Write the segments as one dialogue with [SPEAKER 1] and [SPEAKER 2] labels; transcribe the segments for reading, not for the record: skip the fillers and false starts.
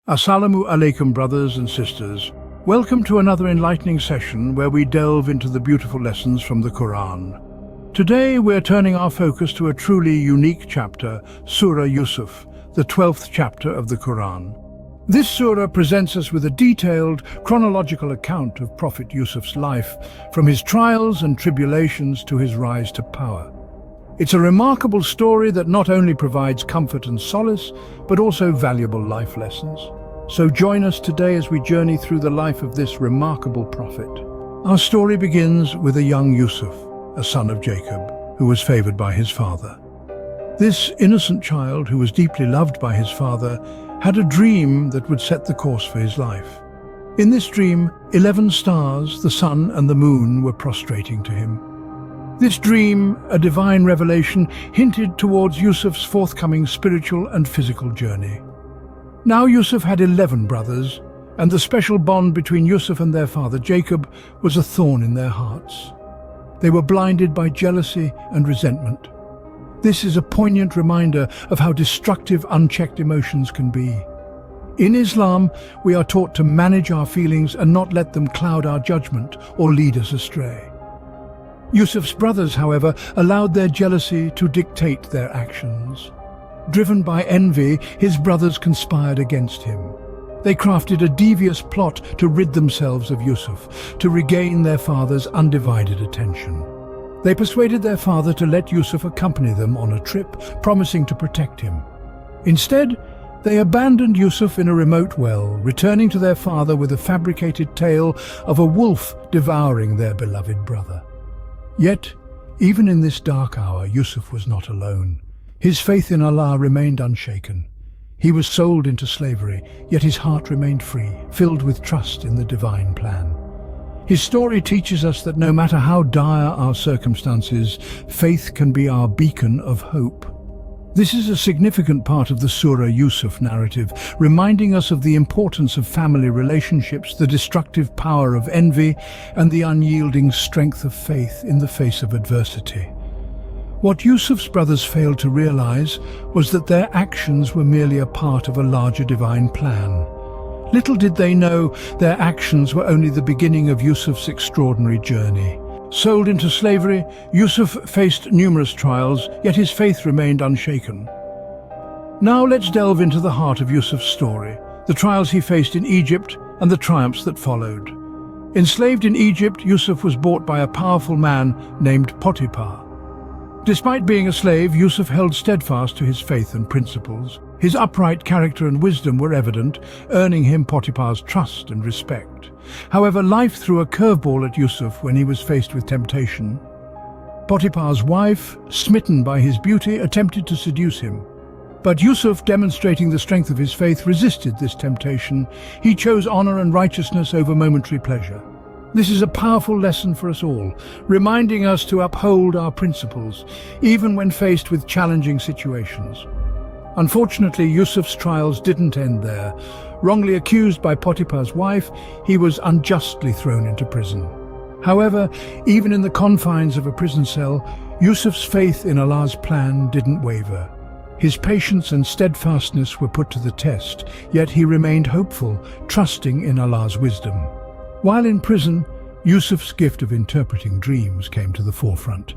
[SPEAKER 1] Assalamu alaikum, brothers and sisters. Welcome to another enlightening session where we delve into the beautiful lessons from the Quran. Today we're turning our focus to a truly unique chapter, Surah Yusuf, the 12th chapter of the Quran. This surah presents us with a detailed, chronological account of Prophet Yusuf's life, from his trials and tribulations to his rise to power. It's a remarkable story that not only provides comfort and solace, but also valuable life lessons. So join us today as we journey through the life of this remarkable prophet. Our story begins with a young Yusuf, a son of Jacob, who was favored by his father. This innocent child, who was deeply loved by his father, had a dream that would set the course for his life. In this dream, 11 stars, the sun and the moon, were prostrating to him. This dream, a divine revelation, hinted towards Yusuf's forthcoming spiritual and physical journey. Now Yusuf had 11 brothers, and the special bond between Yusuf and their father Jacob was a thorn in their hearts. They were blinded by jealousy and resentment. This is a poignant reminder of how destructive unchecked emotions can be. In Islam, we are taught to manage our feelings and not let them cloud our judgment or lead us astray. Yusuf's brothers, however, allowed their jealousy to dictate their actions. Driven by envy, his brothers conspired against him. They crafted a devious plot to rid themselves of Yusuf, to regain their father's undivided attention. They persuaded their father to let Yusuf accompany them on a trip, promising to protect him. Instead, they abandoned Yusuf in a remote well, returning to their father with a fabricated tale of a wolf devouring their beloved brother. Yet, even in this dark hour, Yusuf was not alone. His faith in Allah remained unshaken. He was sold into slavery, yet his heart remained free, filled with trust in the divine plan. His story teaches us that no matter how dire our circumstances, faith can be our beacon of hope. This is a significant part of the Surah Yusuf narrative, reminding us of the importance of family relationships, the destructive power of envy, and the unyielding strength of faith in the face of adversity. What Yusuf's brothers failed to realize was that their actions were merely a part of a larger divine plan. Little did they know their actions were only the beginning of Yusuf's extraordinary journey. Sold into slavery, Yusuf faced numerous trials, yet his faith remained unshaken. Now let's delve into the heart of Yusuf's story, the trials he faced in Egypt and the triumphs that followed. Enslaved in Egypt, Yusuf was bought by a powerful man named Potiphar. Despite being a slave, Yusuf held steadfast to his faith and principles. His upright character and wisdom were evident, earning him Potiphar's trust and respect. However, life threw a curveball at Yusuf when he was faced with temptation. Potiphar's wife, smitten by his beauty, attempted to seduce him. But Yusuf, demonstrating the strength of his faith, resisted this temptation. He chose honor and righteousness over momentary pleasure. This is a powerful lesson for us all, reminding us to uphold our principles, even when faced with challenging situations. Unfortunately, Yusuf's trials didn't end there. Wrongly accused by Potiphar's wife, he was unjustly thrown into prison. However, even in the confines of a prison cell, Yusuf's faith in Allah's plan didn't waver. His patience and steadfastness were put to the test, yet he remained hopeful, trusting in Allah's wisdom. While in prison, Yusuf's gift of interpreting dreams came to the forefront.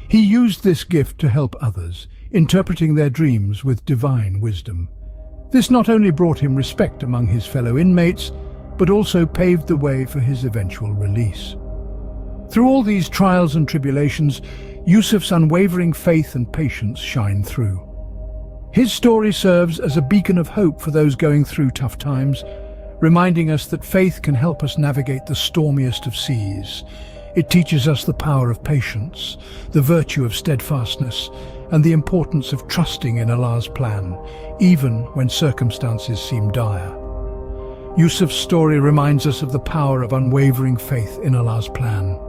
[SPEAKER 1] He used this gift to help others, interpreting their dreams with divine wisdom. This not only brought him respect among his fellow inmates, but also paved the way for his eventual release. Through all these trials and tribulations, Yusuf's unwavering faith and patience shine through. His story serves as a beacon of hope for those going through tough times, reminding us that faith can help us navigate the stormiest of seas. It teaches us the power of patience, the virtue of steadfastness, and the importance of trusting in Allah's plan, even when circumstances seem dire. Yusuf's story reminds us of the power of unwavering faith in Allah's plan.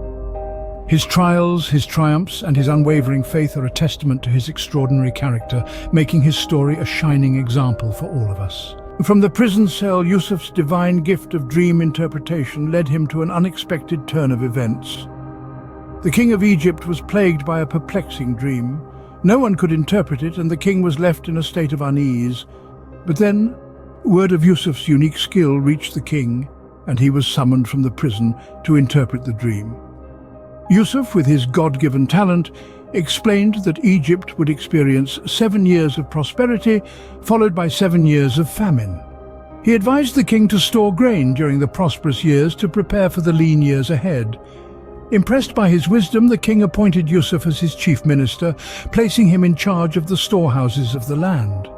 [SPEAKER 1] His trials, his triumphs, and his unwavering faith are a testament to his extraordinary character, making his story a shining example for all of us. From the prison cell, Yusuf's divine gift of dream interpretation led him to an unexpected turn of events. The king of Egypt was plagued by a perplexing dream. No one could interpret it, and the king was left in a state of unease. But then, Word of Yusuf's unique skill reached the king, and he was summoned from the prison to interpret the dream. Yusuf, with his God-given talent, explained that Egypt would experience 7 years of prosperity, followed by 7 years of famine. He advised the king to store grain during the prosperous years to prepare for the lean years ahead. Impressed by his wisdom, the king appointed Yusuf as his chief minister, placing him in charge of the storehouses of the land.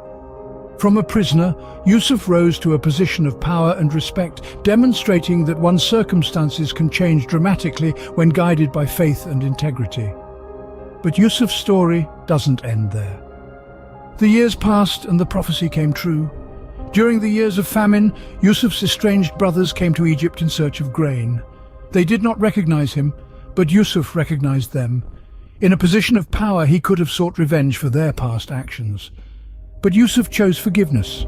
[SPEAKER 1] From a prisoner, Yusuf rose to a position of power and respect, demonstrating that one's circumstances can change dramatically when guided by faith and integrity. But Yusuf's story doesn't end there. The years passed and the prophecy came true. During the years of famine, Yusuf's estranged brothers came to Egypt in search of grain. They did not recognize him, but Yusuf recognized them. In a position of power, he could have sought revenge for their past actions. But Yusuf chose forgiveness.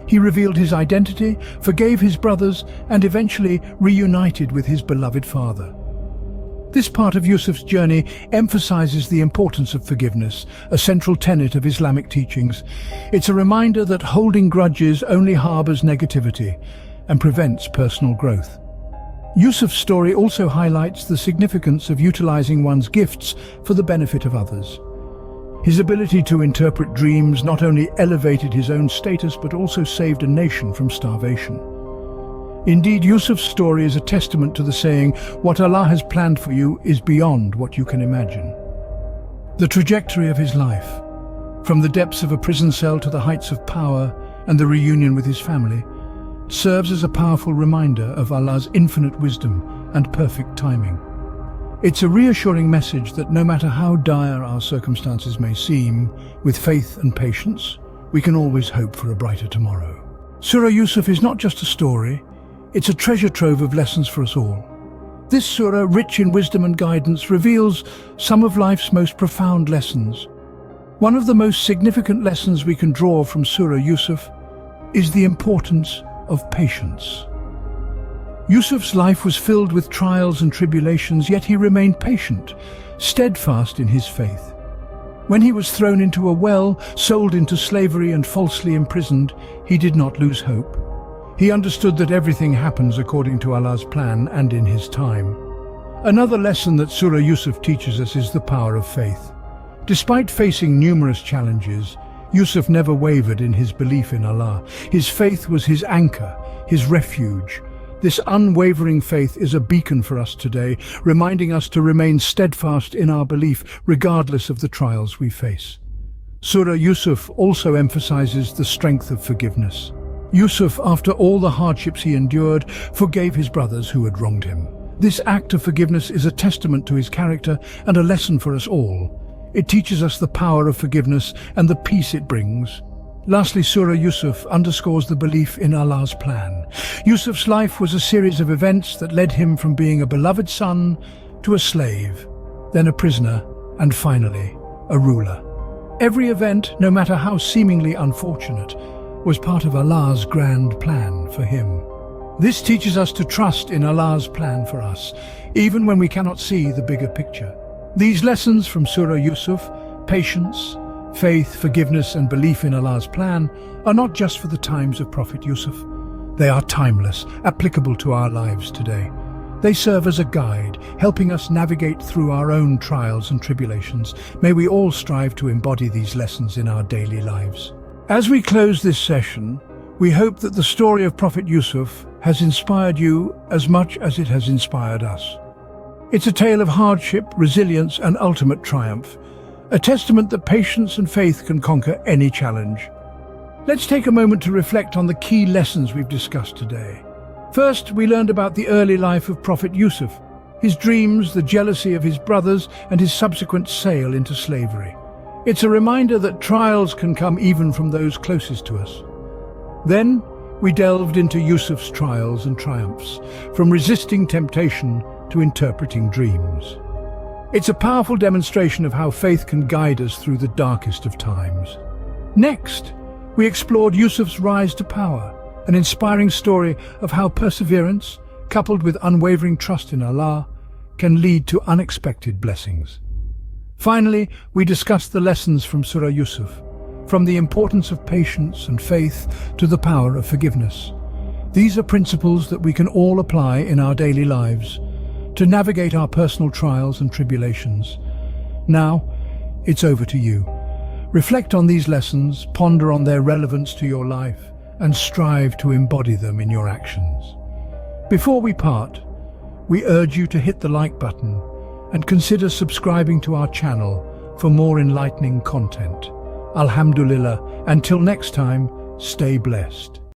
[SPEAKER 1] He revealed his identity, forgave his brothers, and eventually reunited with his beloved father. This part of Yusuf's journey emphasizes the importance of forgiveness, a central tenet of Islamic teachings. It's a reminder that holding grudges only harbors negativity and prevents personal growth. Yusuf's story also highlights the significance of utilizing one's gifts for the benefit of others. His ability to interpret dreams not only elevated his own status but also saved a nation from starvation. Indeed, Yusuf's story is a testament to the saying, "What Allah has planned for you is beyond what you can imagine." The trajectory of his life, from the depths of a prison cell to the heights of power and the reunion with his family, serves as a powerful reminder of Allah's infinite wisdom and perfect timing. It's a reassuring message that no matter how dire our circumstances may seem, with faith and patience, we can always hope for a brighter tomorrow. Surah Yusuf is not just a story, it's a treasure trove of lessons for us all. This surah, rich in wisdom and guidance, reveals some of life's most profound lessons. One of the most significant lessons we can draw from Surah Yusuf is the importance of patience. Yusuf's life was filled with trials and tribulations, yet he remained patient, steadfast in his faith. When he was thrown into a well, sold into slavery and falsely imprisoned, he did not lose hope. He understood that everything happens according to Allah's plan and in His time. Another lesson that Surah Yusuf teaches us is the power of faith. Despite facing numerous challenges, Yusuf never wavered in his belief in Allah. His faith was his anchor, his refuge. This unwavering faith is a beacon for us today, reminding us to remain steadfast in our belief regardless of the trials we face. Surah Yusuf also emphasizes the strength of forgiveness. Yusuf, after all the hardships he endured, forgave his brothers who had wronged him. This act of forgiveness is a testament to his character and a lesson for us all. It teaches us the power of forgiveness and the peace it brings. Lastly, Surah Yusuf underscores the belief in Allah's plan. Yusuf's life was a series of events that led him from being a beloved son to a slave, then a prisoner, and finally, a ruler. Every event, no matter how seemingly unfortunate, was part of Allah's grand plan for him. This teaches us to trust in Allah's plan for us, even when we cannot see the bigger picture. These lessons from Surah Yusuf, patience, faith, forgiveness and belief in Allah's plan, are not just for the times of Prophet Yusuf. They are timeless, applicable to our lives today. They serve as a guide, helping us navigate through our own trials and tribulations. May we all strive to embody these lessons in our daily lives. As we close this session, we hope that the story of Prophet Yusuf has inspired you as much as it has inspired us. It's a tale of hardship, resilience and ultimate triumph, a testament that patience and faith can conquer any challenge. Let's take a moment to reflect on the key lessons we've discussed today. First, we learned about the early life of Prophet Yusuf, his dreams, the jealousy of his brothers, and his subsequent sale into slavery. It's a reminder that trials can come even from those closest to us. Then, we delved into Yusuf's trials and triumphs, from resisting temptation to interpreting dreams. It's a powerful demonstration of how faith can guide us through the darkest of times. Next, we explored Yusuf's rise to power, an inspiring story of how perseverance, coupled with unwavering trust in Allah, can lead to unexpected blessings. Finally, we discussed the lessons from Surah Yusuf. from the importance of patience and faith to the power of forgiveness. These are principles that we can all apply in our daily lives to navigate our personal trials and tribulations. Now, it's over to you. Reflect on these lessons, ponder on their relevance to your life, and strive to embody them in your actions. Before we part, we urge you to hit the like button and consider subscribing to our channel for more enlightening content. Alhamdulillah, until next time, stay blessed.